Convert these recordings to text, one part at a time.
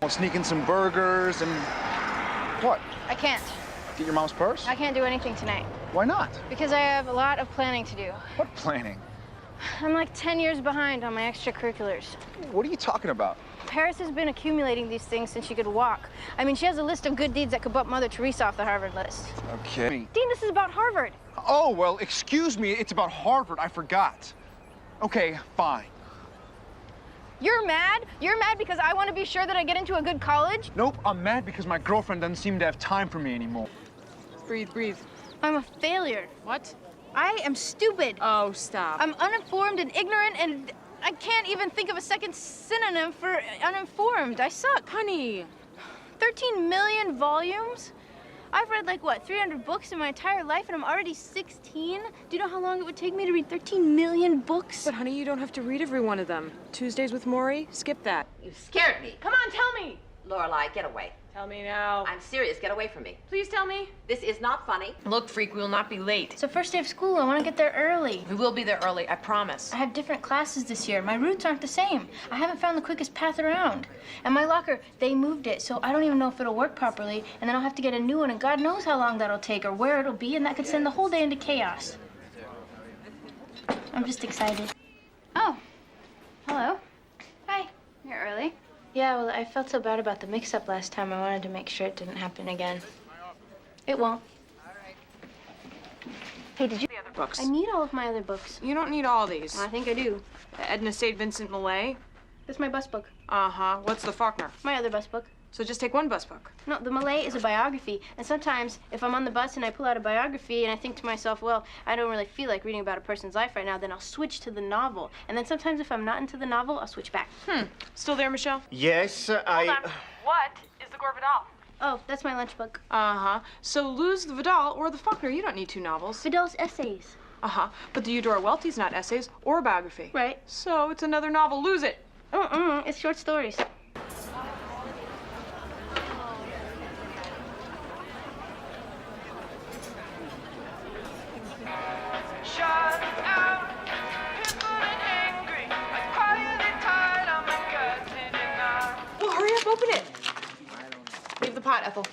We'll sneak in some burgers and... What? I can't. Get your mom's purse? I can't do anything tonight. Why not? Because I have a lot of planning to do. What planning? I'm like 10 years behind on my extracurriculars. What are you talking about? Paris has been accumulating these things since she could walk. I mean, she has a list of good deeds that could bump Mother Teresa off the Harvard list. Okay. Dean, this is about Harvard. Oh, well, excuse me. It's about Harvard. I forgot. Okay, fine. You're mad? You're mad because I want to be sure that I get into a good college? Nope, I'm mad because my girlfriend doesn't seem to have time for me anymore. Breathe, breathe. I'm a failure. What? I am stupid. Oh, stop. I'm uninformed and ignorant, and I can't even think of a second synonym for uninformed. I suck. Honey. 13 million volumes? I've read, like, what, 300 books in my entire life, and I'm already 16? Do you know how long it would take me to read 13 million books? But, honey, you don't have to read every one of them. Tuesdays with Maury, skip that. You scared me. Come on, tell me. Lorelai, get away. Tell me now. I'm serious. Get away from me. Please tell me. This is not funny. Look, freak, we will not be late. It's the first day of school. I want to get there early. We will be there early, I promise. I have different classes this year. My routes aren't the same. I haven't found the quickest path around. And my locker, they moved it, so I don't even know if it'll work properly, and then I'll have to get a new one, and God knows how long that'll take or where it'll be, and that could send the whole day into chaos. I'm just excited. Oh, hello. Hi. You're early. Yeah, well, I felt so bad about the mix-up last time. I wanted to make sure it didn't happen again. It won't. Hey, did you... The other books. I need all of my other books. You don't need all these. I think I do. The Edna St. Vincent Millay. That's my bus book. Uh-huh. What's the Faulkner? My other bus book. So just take one bus book. No, the Malay is a biography. And sometimes, if I'm on the bus and I pull out a biography and I think to myself, well, I don't really feel like reading about a person's life right now, then I'll switch to the novel. And then sometimes if I'm not into the novel, I'll switch back. Still there, Michelle? Yes, Hold on. What is the Gore Vidal? Oh, that's my lunch book. Uh-huh. So lose the Vidal or the Faulkner. You don't need two novels. Vidal's essays. Uh-huh. But the Eudora Welty's not essays or a biography. Right. So it's another novel. Lose it. It's short stories. Well, hurry up, open it. Leave the pot, Ethel.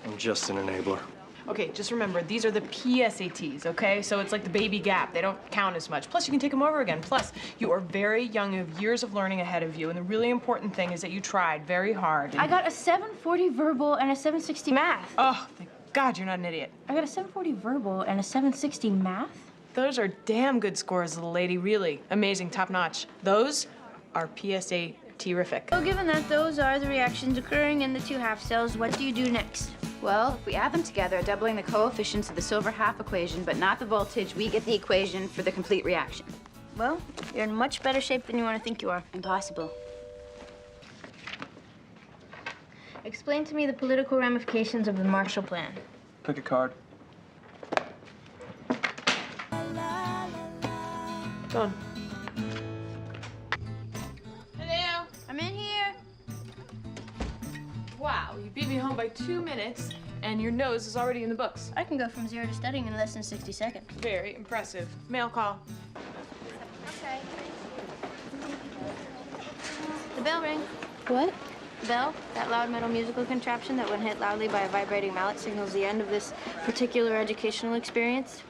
I'm just an enabler. Okay, just remember, these are the PSATs, okay? So it's like the baby gap. They don't count as much. Plus, you can take them over again. Plus, you are very young. You have years of learning ahead of you. And the really important thing is that you tried very hard. I got a 740 verbal and a 760 math. Oh, thank God you're not an idiot. I got a 740 verbal and a 760 math? Those are damn good scores, little lady. Really amazing, top notch. Those are PSA-terrific. So given that those are the reactions occurring in the two half cells, what do you do next? Well, if we add them together, doubling the coefficients of the silver half equation, but not the voltage, we get the equation for the complete reaction. Well, you're in much better shape than you want to think you are. Impossible. Explain to me the political ramifications of the Marshall Plan. Pick a card. Go on. Hello? I'm in here. Wow, you beat me home by 2 minutes, and your nose is already in the books. I can go from 0 to studying in less than 60 seconds. Very impressive. Mail call. Okay. The bell rang. What? The bell, that loud metal musical contraption that when hit loudly by a vibrating mallet signals the end of this particular educational experience.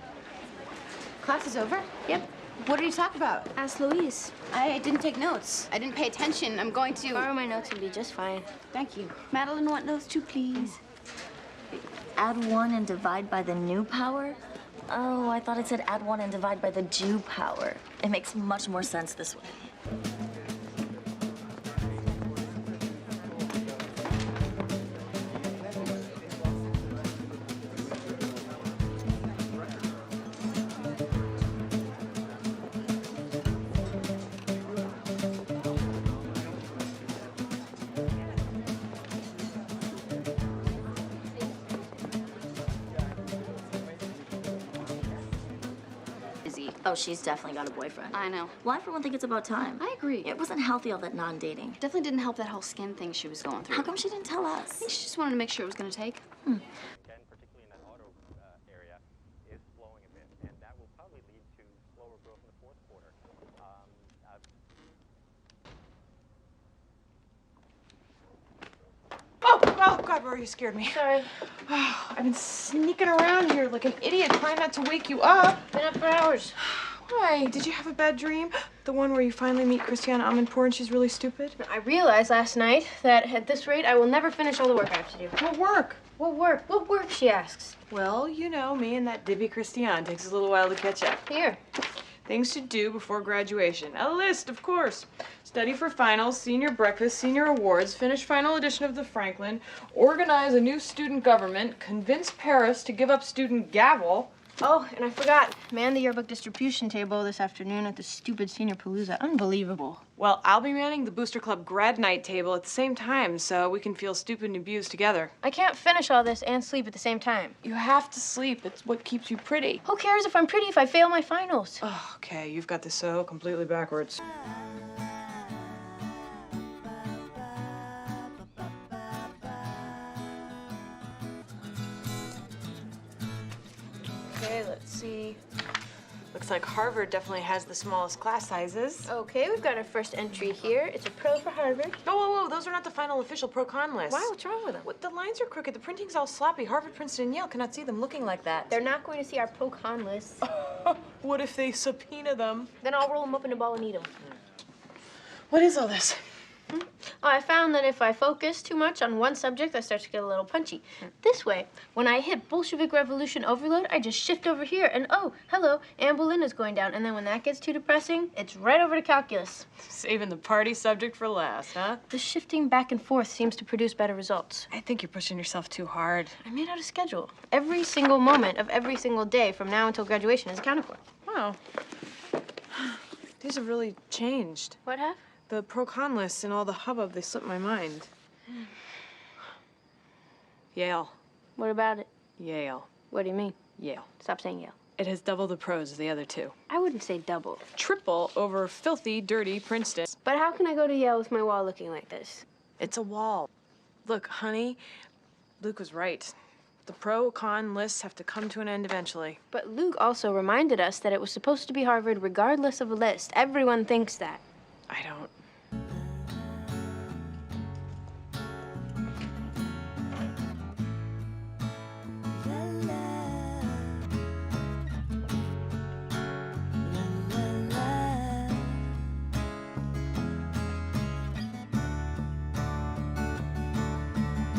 Class is over? Yep. What did you talk about? Ask Louise. I didn't take notes. I didn't pay attention. I'm going to... Borrow my notes and be just fine. Thank you. Madeline, want notes too, please? Add 1 and divide by the new power? Oh, I thought it said add 1 and divide by the Jew power. It makes much more sense this way. Oh, she's definitely got a boyfriend. I know. Well, I for one think it's about time. I agree. It wasn't healthy, all that non-dating. Definitely didn't help that whole skin thing she was going through. How come she didn't tell I us? think she just wanted to make sure it was going to take. Particularly in that auto area, is slowing a bit, and that will probably lead to slower growth in the fourth quarter. Rory, you scared me. Sorry. I've been sneaking around here like an idiot, trying not to wake you up. Been up for hours. Why? Did you have a bad dream? The one where you finally meet Christiane Amanpour and she's really stupid? I realized last night that at this rate, I will never finish all the work I have to do. What work? What work? What work, she asks. Well, you know, me and that Dibby Christiane takes a little while to catch up. Here. Things to do before graduation. A list, of course. Study for finals, senior breakfast, senior awards, finish final edition of the Franklin, organize a new student government, convince Paris to give up student gavel. Oh, and I forgot. Man the yearbook distribution table this afternoon at the stupid senior palooza. Unbelievable. Well, I'll be manning the Booster Club grad night table at the same time so we can feel stupid and abused together. I can't finish all this and sleep at the same time. You have to sleep. It's what keeps you pretty. Who cares if I'm pretty if I fail my finals? Oh, okay, you've got this so completely backwards. Okay, let's see. Looks like Harvard definitely has the smallest class sizes. Okay, we've got our first entry here. It's a pro for Harvard. Oh, whoa, those are not the final official pro-con lists. Why? What's wrong with them? What, the lines are crooked. The printing's all sloppy. Harvard, Princeton, and Yale cannot see them looking like that. They're not going to see our pro-con lists. What if they subpoena them? Then I'll roll them up in a ball and eat them. What is all this? Oh, I found that if I focus too much on one subject, I start to get a little punchy. This way, when I hit Bolshevik Revolution overload, I just shift over here and oh, hello, Anne Boleyn is going down. And then when that gets too depressing, it's right over to calculus. Saving the party subject for last, huh? The shifting back and forth seems to produce better results. I think you're pushing yourself too hard. I made out a schedule. Every single moment of every single day from now until graduation is accounted for. Wow. These have really changed. What have? The pro-con lists and all the hubbub, they slipped my mind. Yale. What about it? Yale. What do you mean? Yale. Stop saying Yale. It has double the pros of the other two. I wouldn't say double. Triple over filthy, dirty Princeton. But how can I go to Yale with my wall looking like this? It's a wall. Look, honey, Luke was right. The pro-con lists have to come to an end eventually. But Luke also reminded us that it was supposed to be Harvard regardless of a list. Everyone thinks that. I don't